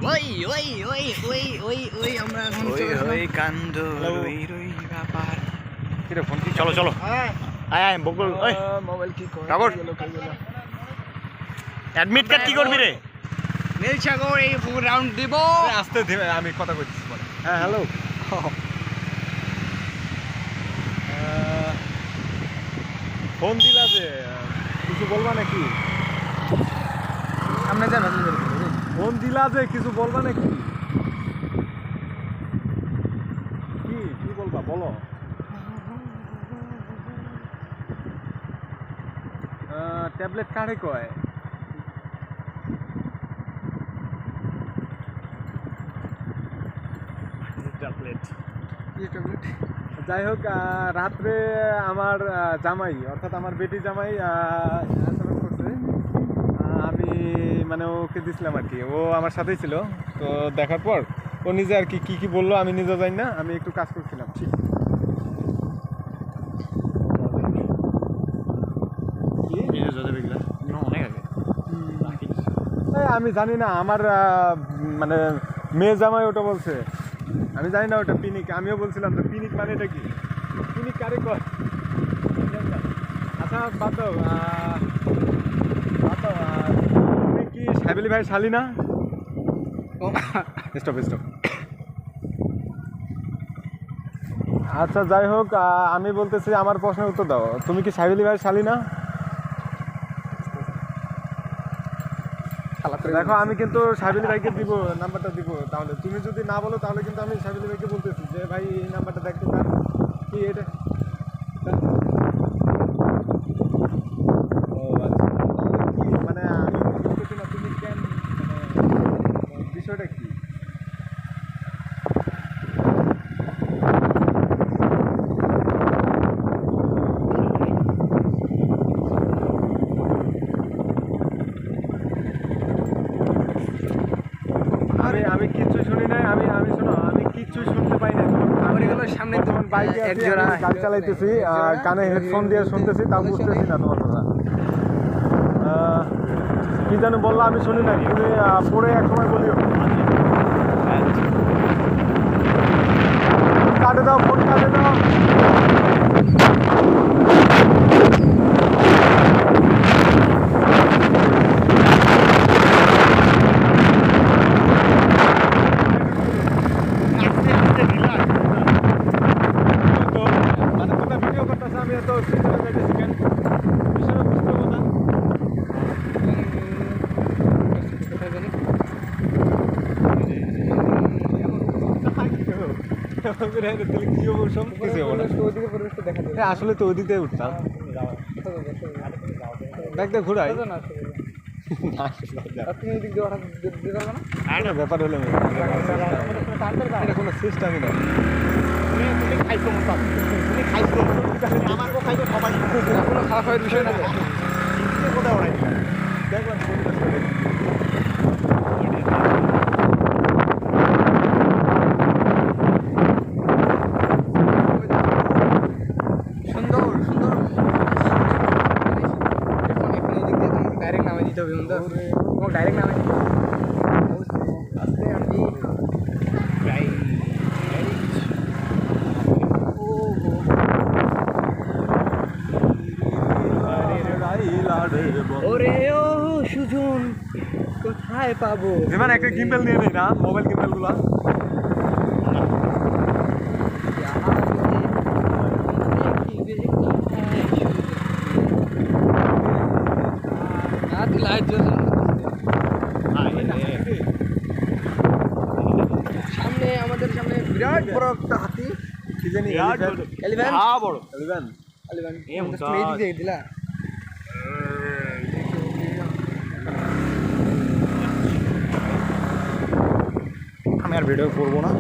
ওই ওই ওই ওই ওই ওই আমরা এখন ওই কান্দ রই রই ব্যাপার কিরে ফোন কি চলো চলো আয় আয় বকুল ওই মোবাইল কি করে কাগজ অ্যাডমিট কার্ড কি করবি রে নীল সাগর এই রাউন্ড দিব আস্তে ধীরে আমি কথা কইছি পরে হ্যাঁ হ্যালো ফোন দিলা যে কিছু বলবা নাকি সামনে যান ফোন দিলা যে কিছু বলবা নাকি কি কি বলবা বলো ট্যাবলেট কারে কয় ট্যাবলেট যাই হোক রাত্রে আমার জামাই অর্থাৎ আমার বেটি জামাই SMS করছে আমি মানে ওকে দিছিলাম আর কি ও আমার সাথেই ছিল তো দেখার পর ও নিজে আর কি কি বললো আমি নিজে জানি না আমি একটু কাজ করছিলাম ঠিক আমি জানি না আমার মানে মেয়ে জামাই ওটা বলছে আমি জানি না ওটা পিনিক আমিও বলছিলাম তো পিনিক মানে এটা কি পিনিক কারে কয় আচ্ছা বাদ দাও তুমি কি সাইবেলি ভাই শালি না স্টপ স্টপ আচ্ছা যাই হোক আমি বলতেছি আমার প্রশ্নের উত্তর দাও তুমি কি সাইবেলি ভাই শালি না দেখো আমি কিন্তু সাইবেলি ভাইকে দিব নাম্বারটা দিব তাহলে তুমি যদি না বলো তাহলে কিন্তু আমি সাইবেলি ভাইকে বলতেছি যে ভাই এই নাম্বারটা দেখতে চান কি এটা ও আচ্ছা কি মানে আমি বুঝতেছি না তুমি কেন মানে বিষয়টা কি আমি কিচ্ছু শুনি নাই আমি শোনো আমি কিচ্ছু শুনতে পাই না সামনে তোমার বাইকে গাড়ি চালাইতেছি আর কানে হেডফোন দিয়ে শুনতেছি তাও বুঝতেছি না তোমার কথা কি যেন বললো আমি শুনি না তুমি পরে এক সময় বলিও কাটে দাও ফোন কাটে দাও আসলে তো ওদিকে উঠতাম ব্যাগটা ঘুরাই ব্যাপার হলো কোনো সিস্টেমই না খাওয়া খাওয়ার বিষয় না দেখলাম ডাইরেক্ট নামে ওরে ও সুজন কোথায় পাবো এবার একটা গিম্বেল নিয়ে নেই না মোবাইল গিম্বেল গুলা সামনে আমাদের সামনে বিরাট বড় একটা হাতি কি জানি এলিভেন বড় এলিভেন দিলা আমি আর ভিডিও করবো না